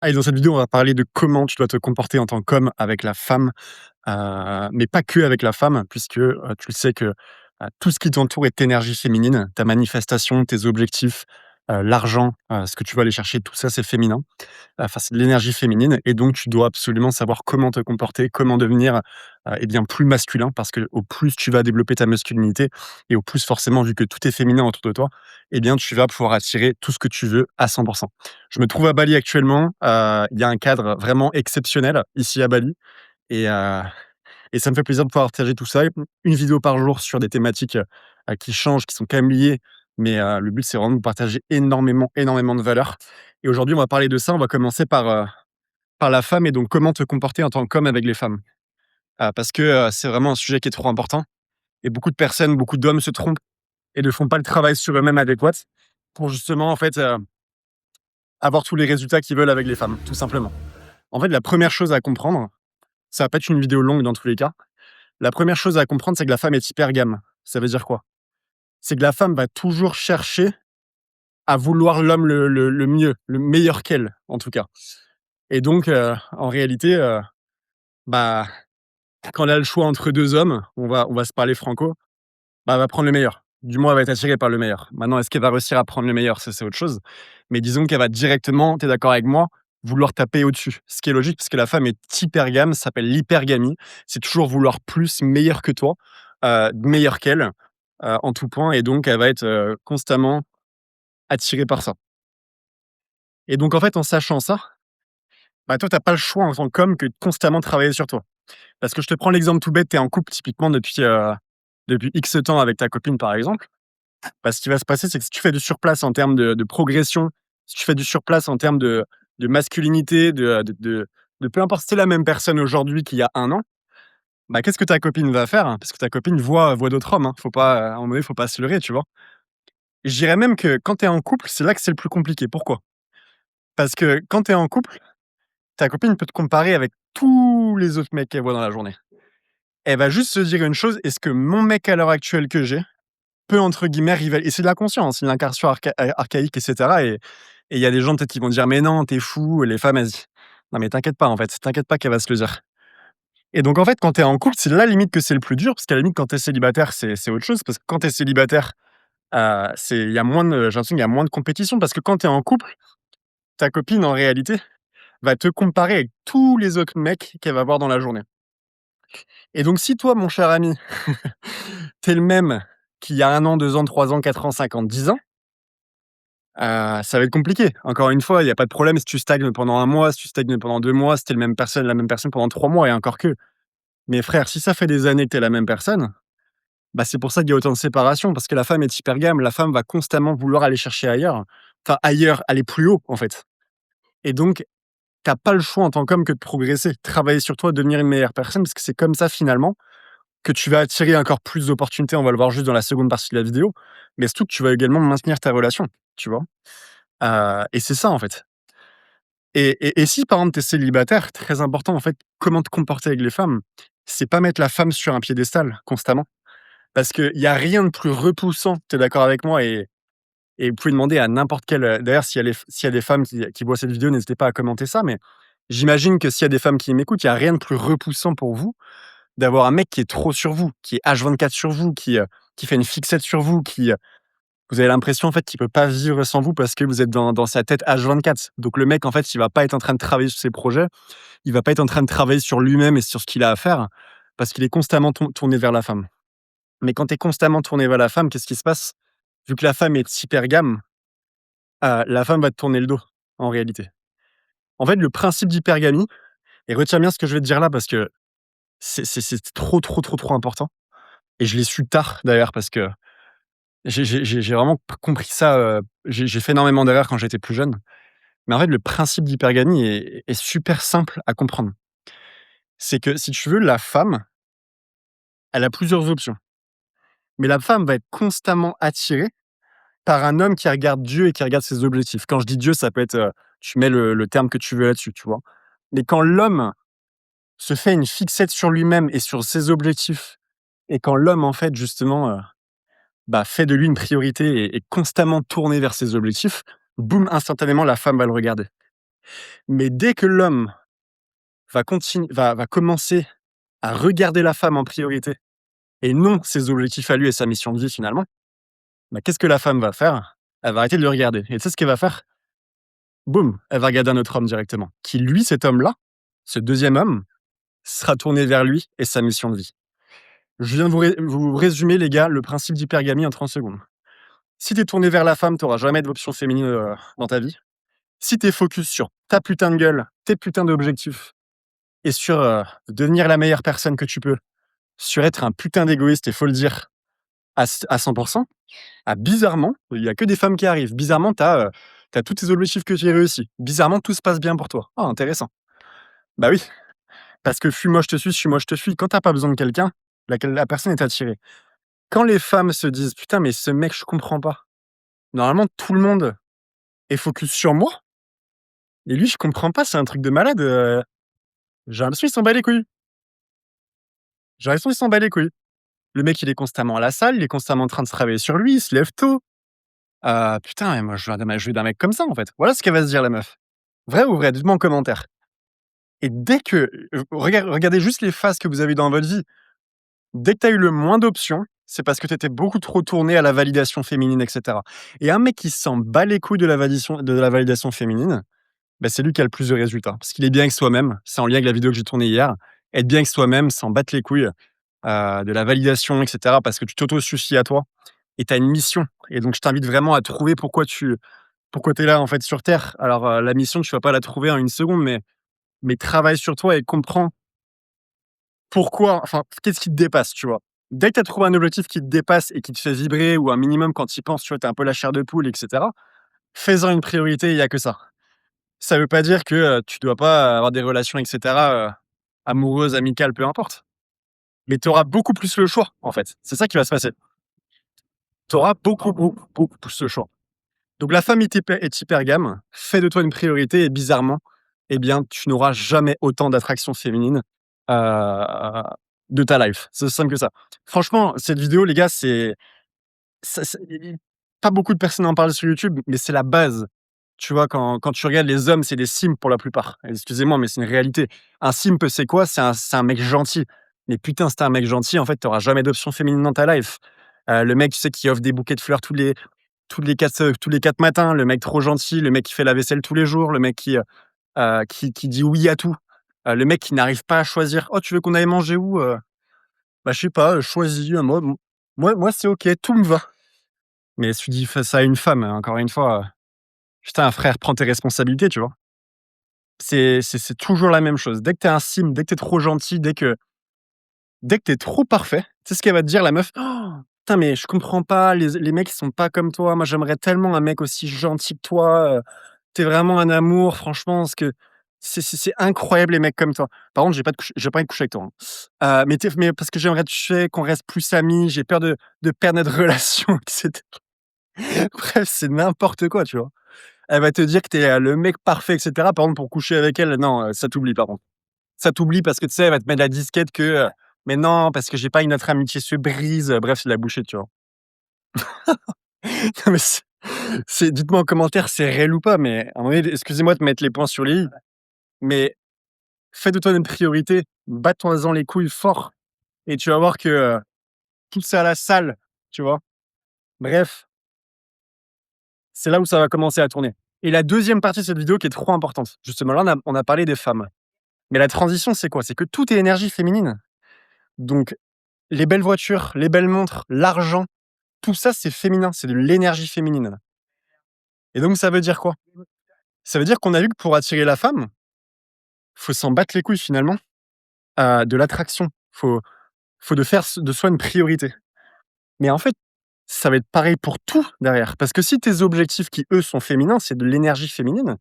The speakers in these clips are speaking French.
Et dans cette vidéo, on va parler de comment tu dois te comporter en tant qu'homme avec la femme, mais pas que avec la femme puisque, tu le sais que, tout ce qui t'entoure est énergie féminine. Ta manifestation, tes objectifs, l'argent, ce que tu vas aller chercher, tout ça, c'est féminin. Enfin, c'est de l'énergie féminine et donc tu dois absolument savoir comment te comporter, comment devenir, bien, plus masculin parce que au plus tu vas développer ta masculinité et au plus forcément, vu que tout est féminin autour de toi, bien, tu vas pouvoir attirer tout ce que tu veux à 100. Je me trouve à Bali actuellement, il y a un cadre vraiment exceptionnel ici à Bali et heu et ça me fait plaisir de pouvoir partager tout ça. Une vidéo par jour sur des thématiques, qui changent, qui sont quand même liées, mais le but, c'est vraiment de partager énormément, énormément de valeur et aujourd'hui, on va parler de ça. On va commencer par la femme et donc comment te comporter en tant qu'homme avec les femmes. Parce que, c'est vraiment un sujet qui est trop important et beaucoup de personnes, beaucoup d'hommes se trompent et ne font pas le travail sur eux-mêmes adéquat pour justement, en fait, avoir tous les résultats qu'ils veulent avec les femmes, tout simplement. En fait, la première chose à comprendre, ça va pas être une vidéo longue dans tous les cas. La première chose à comprendre, c'est que la femme est hypergame. Ça veut dire quoi? C'est que la femme va toujours chercher à vouloir l'homme le mieux, le meilleur qu'elle, en tout cas. Et donc, en réalité, bah, quand elle a le choix entre 2 hommes, on va se parler franco, bah, elle va prendre le meilleur. Du moins, elle va être attirée par le meilleur. Maintenant, est-ce qu'elle va réussir à prendre le meilleur? Ça, c'est autre chose. Mais disons qu'elle va directement, tu es d'accord avec moi, vouloir taper au-dessus. Ce qui est logique parce que la femme est hypergame, ça s'appelle l'hypergamie. C'est toujours vouloir plus, meilleur que toi, meilleur qu'elle, en tout point et donc elle va être, constamment attirée par ça. Et donc en fait, en sachant ça, bah, toi, tu as pas le choix en tant qu'homme que de constamment travailler sur toi. Parce que je te prends l'exemple tout bête, tu es en couple typiquement depuis X temps avec ta copine, par exemple. Bah, ce qui va se passer, c'est que si tu fais du surplace en termes de progression, si tu fais du surplace en termes de masculinité, de peu importe si tu la même personne aujourd'hui qu'il y a 1 an, bah, qu'est-ce que ta copine va faire? Parce que ta copine voit d'autres hommes, hein. Faut pas, à un moment donné, faut pas se leurrer, tu vois? Je dirais même que quand tu es en couple, c'est là que c'est le plus compliqué. Pourquoi? Parce que quand tu es en couple, ta copine peut te comparer avec tous les autres mecs qu'elle voit dans la journée. Elle va juste se dire une chose: «Est-ce que mon mec à l'heure actuelle que j'ai peut entre guillemets rival» et c'est de l'inconscient, c'est de l'incarnation archaïque et cetera et il y a des gens peut-être qui vont dire: «Mais non, tu es fou, les femmes elles» non mais t'inquiète pas en fait, t'inquiète pas qu'elle va se le dire et donc en fait, quand tu es en couple, c'est là limite que c'est le plus dur parce qu'à la limite quand tu es célibataire, c'est autre chose parce que quand tu es célibataire, c'est il y a moins de j'ai l'impression qu'il y a moins de compétition parce que quand tu es en couple, ta copine en réalité va te comparer avec tous les autres mecs qu'elle va voir dans la journée et donc si toi, mon cher ami, tu es le même qu'il y a 1 an, 2 ans, 3 ans, 4 ans, 5 ans, 10 ans, ça va être compliqué. Encore une fois, il y a pas de problème si tu stagnes pendant 1 mois, si tu stagnes pendant 2 mois, si tu es le même personne la même personne pendant 3 mois et encore que. Mais frère, si ça fait des années que tu es la même personne, bah, c'est pour ça qu'il y a autant de séparation parce que la femme est hypergame, la femme va constamment vouloir aller chercher ailleurs. Enfin ailleurs, aller plus haut, en fait et donc tu as pas le choix en tant qu'homme que de progresser, travailler sur toi, devenir une meilleure personne parce que c'est comme ça finalement que tu vas attirer encore plus d'opportunités. On va le voir juste dans la seconde partie de la vidéo, mais surtout que tu vas également maintenir ta relation, tu vois? Et c'est ça, en fait. Et si par exemple tu es célibataire, très important en fait, comment te comporter avec les femmes, c'est pas mettre la femme sur un piédestal constamment. Parce qu'il y a rien de plus repoussant, tu es d'accord avec moi? Et vous pouvez demander à n'importe quelle, d'ailleurs s'il y a des femmes qui voient cette vidéo, n'hésitez pas à commenter ça, mais j'imagine que s'il y a des femmes qui m'écoutent, il y a rien de plus repoussant pour vous d'avoir un mec qui est trop sur vous, qui est H24 sur vous, qui fait une fixette sur vous, vous avez l'impression en fait qu'il peut pas vivre sans vous parce que vous êtes dans sa tête H24. Donc le mec en fait, il va pas être en train de travailler sur ses projets, il va pas être en train de travailler sur lui-même et sur ce qu'il a à faire parce qu'il est constamment tourné vers la femme. Mais quand tu es constamment tourné vers la femme, qu'est-ce qui se passe? Vu que la femme est hypergame, la femme va te tourner le dos, en réalité. En fait, le principe d'hypergamie et retiens bien ce que je vais te dire là parce que c'est trop, trop, trop, trop important et je l'ai su tard d'ailleurs parce que j'ai vraiment p compris ça, j'ai fait énormément d'erreurs quand j'étais plus jeune. Mais en fait, le principe d'hypergamie est super simple à comprendre. C'est que si tu veux, la femme, elle a plusieurs options. Mais la femme va être constamment attirée par un homme qui regarde Dieu et qui regarde ses objectifs. Quand je dis Dieu, ça peut être, tu mets le terme que tu veux là-dessus, tu vois? Mais quand l'homme se fait une fixette sur lui-même et sur ses objectifs et quand l'homme, en fait, justement, bah, fait de lui une priorité et est constamment tourné vers ses objectifs, boum, instantanément, la femme va le regarder. Mais dès que l'homme va commencer à regarder la femme en priorité et non ses objectifs à lui et sa mission de vie finalement, bah, qu'est-ce que la femme va faire? Elle va arrêter de le regarder et tu sais ce qu'elle va faire? Boum, elle va regarder un autre homme directement, qui lui, cet homme-là, ce deuxième homme, sera tourné vers lui et sa mission de vie. Je viens de vous résumer les gars, le principe d'hypergamie en 30 secondes. Si tu es tourné vers la femme, tu auras jamais d'option féminine, dans ta vie. Si tu es focus sur ta putain de gueule, tes putains d'objectifs et sur, devenir la meilleure personne que tu peux, sur être un putain d'égoïste et faut le dire à 100, ah bizarrement, il y a que des femmes qui arrivent. Bizarrement, tu as tous tes objectifs que tu as réussi. Bizarrement, tout se passe bien pour toi. Ah intéressant. Bah oui, parce que fuis-moi je te suis, suis-moi je te fuis. Quand tu as pas besoin de quelqu'un, la personne est attirée. Quand les femmes se disent: «Putain mais ce mec je comprends pas. Normalement tout le monde est focus sur moi et lui je comprends pas, c'est un truc de malade, j'ai l'impression il s'en bat les couilles. J'ai l'impression il s'en bat les couilles». Le mec il est constamment à la salle, il est constamment en train de se travailler sur lui, il se lève tôt. Putain mais moi je veux d'un mec comme ça en fait. Voilà ce qu'elle va se dire la meuf. Vrai ou vrai? Dites-moi en commentaire. Et dès que regardez juste les phases que vous avez dans votre vie. Dès que tu as eu le moins d'options, c'est parce que tu étais beaucoup trop tourné à la validation féminine et cetera. Et un mec qui s'en bat les couilles de la validation féminine, bah, c'est lui qui a le plus de résultats. Parce qu'il est bien avec soi-même, c'est en lien avec la vidéo que j'ai tournée hier. Être bien avec soi-même, s'en battre les couilles, de la validation et cetera, parce que tu t'auto-suffis à toi et tu as une mission. Et donc je t'invite vraiment à trouver pourquoi tu es là, en fait, sur terre. Alors, la mission, tu vas pas la trouver en une seconde, mais travaille sur toi et comprends pourquoi, enfin, qu'est-ce qui te dépasse, tu vois? Dès que tu as trouvé un objectif qui te dépasse et qui te fait vibrer ou un minimum quand tu y penses, tu vois, tu un peu la chair de poule et cetera, fais-en une priorité, il y a que ça. Ça veut pas dire que, tu dois pas avoir des relations et cetera, amoureuses, amicales, peu importe. Mais tu auras beaucoup plus le choix, en fait. C'est ça qui va se passer. Tu auras beaucoup, beaucoup, beaucoup plus le choix. Donc la femme est hypergame, fais de toi une priorité et bizarrement, eh bien, tu n'auras jamais autant d'attraction féminine, heu, de ta life. C'est aussi simple que ça. Franchement, cette vidéo, les gars, c'est pas beaucoup de personnes en parlent sur YouTube, mais c'est la base. Tu vois, quand tu regardes les hommes, c'est des simps pour la plupart. Excusez-moi, mais c'est une réalité. Un simp, c'est quoi? C'est un mec gentil. Mais putain, si tu un mec gentil, en fait, tu auras jamais d'option féminine dans ta life. Le mec, tu sais, qui offre des bouquets de fleurs tous les 4 matins, le mec trop gentil, le mec qui fait la vaisselle tous les jours, le mec qui dit oui à tout, le mec qui n'arrive pas à choisir: «Oh, tu veux qu'on aille manger où?» «Bah, je sais pas, choisis, moi c'est OK, tout me va». Mais si tu dis fais ça à une femme, encore une fois, putain frère, prends tes responsabilités, tu vois? C'est toujours la même chose. Dès que tu es un simp, dès que tu es trop gentil, dès que tu es trop parfait, tu sais ce qu'elle va te dire la meuf? «Oh, putain mais je comprends pas, les mecs ils sont pas comme toi. Moi j'aimerais tellement un mec aussi gentil que toi, tu vraiment un amour franchement parce que c'est incroyable les mecs comme toi. Par contre j'ai pas envie de coucher avec toi, hein. Mais parce que j'aimerais tu sais qu'on reste plus amis, j'ai peur de perdre notre relation» et cetera. Bref, c'est n'importe quoi, tu vois? Elle va te dire que tu es, le mec parfait et cetera. Par contre pour coucher avec elle, non, ça t'oublie par contre. Ça t'oublie parce que tu sais, elle va te mettre la disquette que, «Mais non, parce que j'ai pas une notre amitié se brise», bref, c'est de la bullshit, tu vois? Non mais dites-moi en commentaire, c'est réel ou pas, mais à un moment donné, excusez-moi de mettre les points sur les i, mais fais de toi une priorité, batte-toi-en les couilles fort et tu vas voir que, tout ça à la salle, tu vois? Bref, c'est là où ça va commencer à tourner et la deuxième partie de cette vidéo qui est trop importante, justement là, on a parlé des femmes, mais la transition, c'est quoi? C'est que tout est énergie féminine, donc les belles voitures, les belles montres, l'argent, tout ça, c'est féminin, c'est de l'énergie féminine et donc ça veut dire quoi? Ça veut dire qu'on a vu que pour attirer la femme, faut s'en battre les couilles finalement, de l'attraction. Faut de faire de soi une priorité. Mais en fait, ça va être pareil pour tout derrière. Parce que si tes objectifs qui, eux, sont féminins, c'est de l'énergie féminine,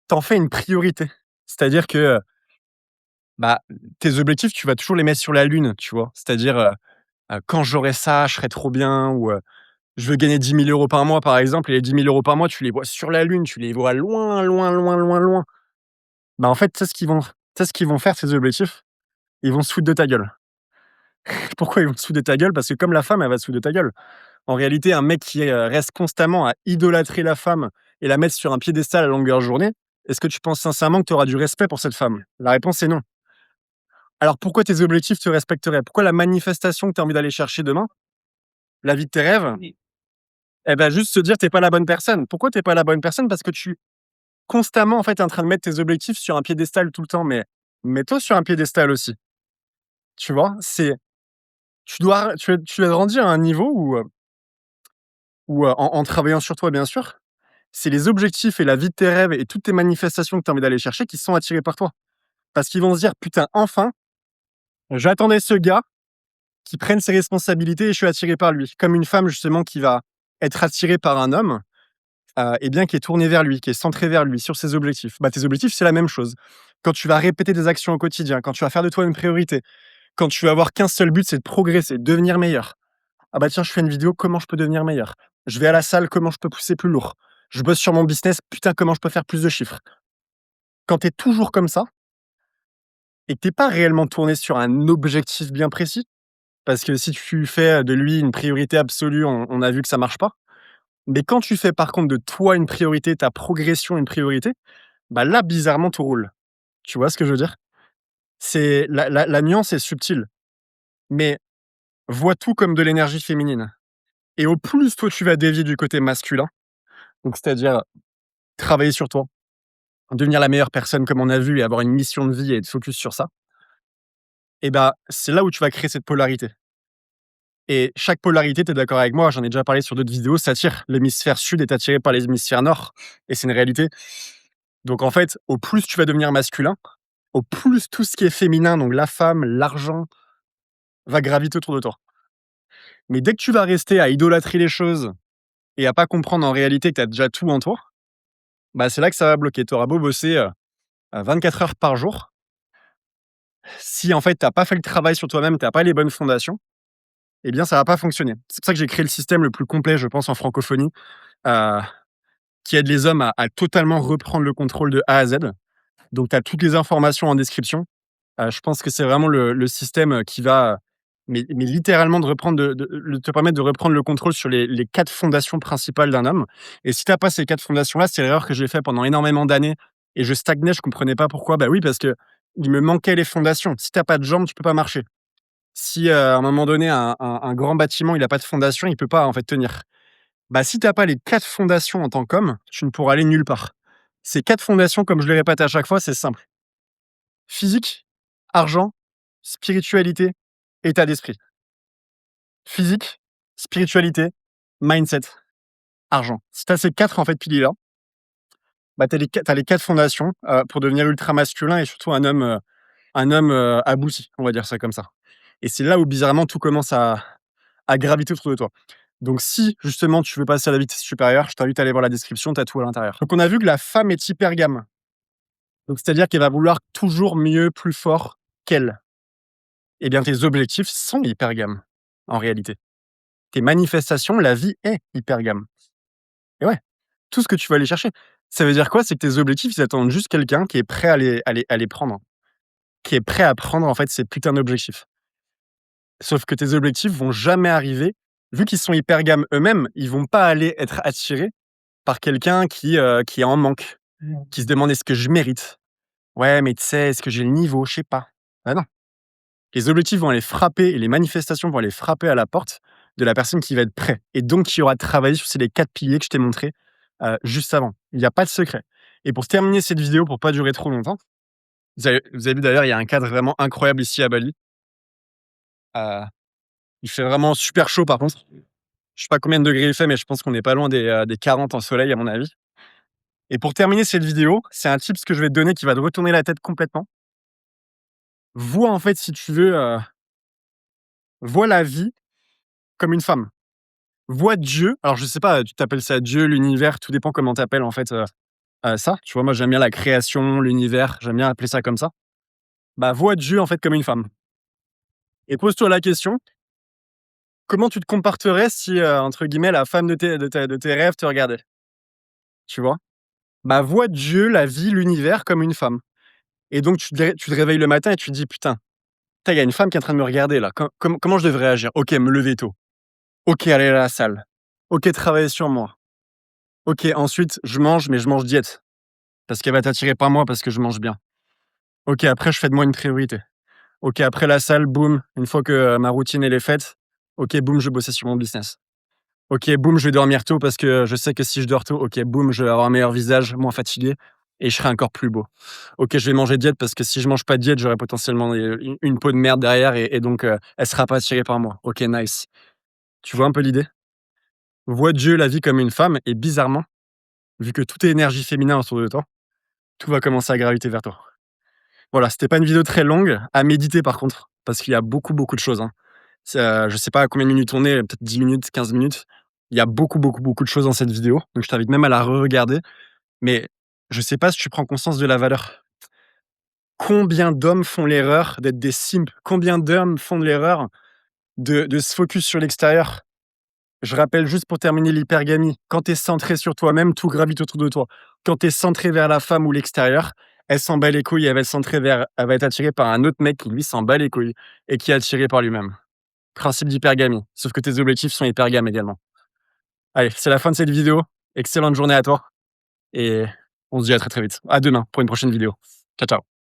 t'en fais une priorité. C'est-à-dire que, bah, tes objectifs, tu vas toujours les mettre sur la lune, tu vois? C'est-à-dire, «Quand j'aurai ça, je serai trop bien» ou, «Je veux gagner 10 000 € par mois», par exemple et les 10 000 € par mois, tu les vois sur la lune, tu les vois loin, loin, loin, loin, loin. Bah, en fait, tu sais ce qu'ils vont faire ces objectifs? Ils vont se foutre de ta gueule. Pourquoi ils vont se foutre de ta gueule? Parce que comme la femme, elle va se foutre de ta gueule. En réalité, un mec qui, reste constamment à idolâtrer la femme et la mettre sur un piédestal à longueur de journée, Est-ce que tu penses sincèrement que tu auras du respect pour cette femme? La réponse est non. Alors pourquoi tes objectifs te respecteraient? Pourquoi la manifestation que tu as envie d'aller chercher demain, la vie de tes rêves, eh ben, juste se dire: «Tu es pas la bonne personne». Pourquoi tu es pas la bonne personne? Parce que tu constamment, en fait, tu es en train de mettre tes objectifs sur un piédestal tout le temps, mais mets-toi sur un piédestal aussi, tu vois? Tu dois grandir à un niveau où, en travaillant sur toi, bien sûr, c'est les objectifs et la vie de tes rêves et toutes tes manifestations que tu as envie d'aller chercher qui sont attirés par toi. Parce qu'ils vont se dire: «Putain, enfin, j'attendais ce gars qui prenne ses responsabilités et je suis attiré par lui». Comme une femme justement qui va être attirée par un homme, et bien qui est tourné vers lui, qui est centré vers lui, sur ses objectifs. Bah, tes objectifs, c'est la même chose. Quand tu vas répéter des actions au quotidien, quand tu vas faire de toi une priorité, quand tu vas avoir qu'un seul but, c'est de progresser, de devenir meilleur. Ah bah tiens, je fais une vidéo, comment je peux devenir meilleur? Je vais à la salle, comment je peux pousser plus lourd? Je bosse sur mon business, putain, comment je peux faire plus de chiffres? Quand tu es toujours comme ça et que tu pas réellement tourné sur un objectif bien précis, parce que si tu fais de lui une priorité absolue, on a vu que ça marche pas. Mais quand tu fais par contre de toi une priorité, ta progression une priorité, bah là, bizarrement, tout roule. Tu vois ce que je veux dire? C'est la nuance est subtile, mais vois tout comme de l'énergie féminine et au plus toi tu vas dévier du côté masculin, donc c'est-à-dire travailler sur toi, devenir la meilleure personne comme on a vu et avoir une mission de vie et être focus sur ça, et bah, c'est là où tu vas créer cette polarité et chaque polarité, tu es d'accord avec moi, j'en ai déjà parlé sur d'autres vidéos, s'attire. L'hémisphère sud est attiré par l'hémisphère nord et c'est une réalité. Donc en fait, au plus tu vas devenir masculin, au plus tout ce qui est féminin, donc la femme, l'argent, va graviter autour de toi. Mais dès que tu vas rester à idolâtrer les choses et à pas comprendre en réalité que tu as déjà tout en toi, bah, c'est là que ça va bloquer. Tu auras beau bosser, 24 heures par jour, si en fait tu pas fait le travail sur toi-même, tu pas les bonnes fondations, eh bien ça va pas fonctionner. C'est pour ça que j'ai créé le système le plus complet, je pense, en francophonie, heu, qui aide les hommes à totalement reprendre le contrôle de A à Z. Donc tu as toutes les informations en description. Je pense que c'est vraiment le système, qui va, mais littéralement de reprendre de te permettre de reprendre le contrôle sur les 4 fondations principales d'un homme et si tu as pas ces 4 fondations-là, c'est l'erreur que j'ai fait pendant énormément d'années et je stagnais, je comprenais pas pourquoi. Bah oui, parce qu'il me manquait les fondations. Si tu as pas de jambes, tu peux pas marcher. Si, à un moment donné, un grand bâtiment, il a pas de fondation, il peut pas, en fait, tenir. Bah, si tu as pas les 4 fondations en tant qu'homme, tu ne pourras aller nulle part. Ces 4 fondations, comme je le répète à chaque fois, c'est simple: physique, argent, spiritualité, état d'esprit. Physique, spiritualité, mindset, argent. Si tu as ces 4 en fait piliers-là, bah, tu as les 4 fondations, pour devenir ultra masculin et surtout un homme, abouti, on va dire ça comme ça. Et c'est là où bizarrement tout commence à graviter autour de toi. Donc si justement tu veux passer à la vitesse supérieure, je t'invite à aller voir la description, tu as tout à l'intérieur. Donc on a vu que la femme est hypergame. Donc c'est-à-dire qu'elle va vouloir toujours mieux, plus fort qu'elle. Eh bien tes objectifs sont hypergames, en réalité. Tes manifestations, la vie est hypergame. Et ouais, tout ce que tu vas aller chercher. Ça veut dire quoi? C'est que tes objectifs, ils attendent juste quelqu'un qui est prêt à les prendre, qui est prêt à prendre, en fait, ces putains d'objectifs. Sauf que tes objectifs vont jamais arriver, vu qu'ils sont hypergames eux-mêmes, ils vont pas aller être attirés par quelqu'un qui est en manque, qui se demande: «Est-ce que je mérite? Ouais, mais tu sais, est-ce que j'ai le niveau? Je sais pas». Ah non, les objectifs vont aller frapper et les manifestations vont aller frapper à la porte de la personne qui va être prêt et donc qui aura travaillé sur ces les 4 piliers que je t'ai montrés, juste avant. Il y a pas de secret et pour terminer cette vidéo, pour pas durer trop longtemps, vous avez vu d'ailleurs, il y a un cadre vraiment incroyable ici à Bali. Heu, il fait vraiment super chaud par contre. Je sais pas combien de degrés il fait, mais je pense qu'on n'est pas loin des 40 en soleil à mon avis et pour terminer cette vidéo, c'est un tips que je vais te donner qui va te retourner la tête complètement. Vois en fait si tu veux, vois la vie comme une femme. Vois Dieu, alors je sais pas, tu t'appelles ça Dieu, l'univers, tout dépend comment tu appelles en fait, ça. Tu vois, moi j'aime bien la création, l'univers, j'aime bien appeler ça comme ça. Bah, vois Dieu en fait comme une femme et pose-toi la question: comment tu te comporterais si, entre guillemets «la femme de tes rêves» te regardait? Tu vois? Bah, vois Dieu, la vie, l'univers comme une femme et donc tu te réveilles le matin et tu te dis: «Putain, il y a une femme qui est en train de me regarder là, comment je devrais agir? OK, me lever tôt. OK, aller à la salle. OK, travailler sur moi. OK, ensuite je mange, mais je mange diète. parce qu'elle va être attirée par moi parce que je mange bien. OK, après je fais de moi une priorité. OK, après la salle, boum, une fois que, ma routine elle est faite, OK, boum, je vais bosser sur mon business. OK, boum, je vais dormir tôt parce que je sais que si je dors tôt, OK, boum, je vais avoir un meilleur visage, moins fatigué et je serai encore plus beau. OK, je vais manger diète parce que si je mange pas de diète, j'aurai potentiellement, une peau de merde derrière et donc, elle sera pas attirée par moi. OK, nice. Tu vois un peu l'idée? Vois Dieu, la vie comme une femme et bizarrement, vu que tout est énergie féminin autour de toi, tout va commencer à graviter vers toi. Voilà, c'était pas une vidéo très longue, à méditer par contre, parce qu'il y a beaucoup, beaucoup de choses, hein. C'est, je sais pas à combien de minutes on est, peut-être 10 minutes, 15 minutes. Il y a beaucoup, beaucoup, beaucoup de choses dans cette vidéo, donc je t'invite même à la re-regarder. Mais je sais pas si tu prends conscience de la valeur. Combien d'hommes font l'erreur d'être des simps? Combien d'hommes font l'erreur de se focus sur l'extérieur? Je rappelle juste pour terminer l'hypergamie, quand tu es centré sur toi-même, tout gravite autour de toi. Quand tu es centré vers la femme ou l'extérieur, elle s'en bat les couilles, elle va être attirée par un autre mec qui lui s'en bat les couilles et qui est attiré par lui-même. Principe d'hypergamie, sauf que tes objectifs sont hypergames également. Allez, c'est la fin de cette vidéo. Excellente journée à toi et on se dit à très, très vite. À demain pour une prochaine vidéo. Ciao, ciao.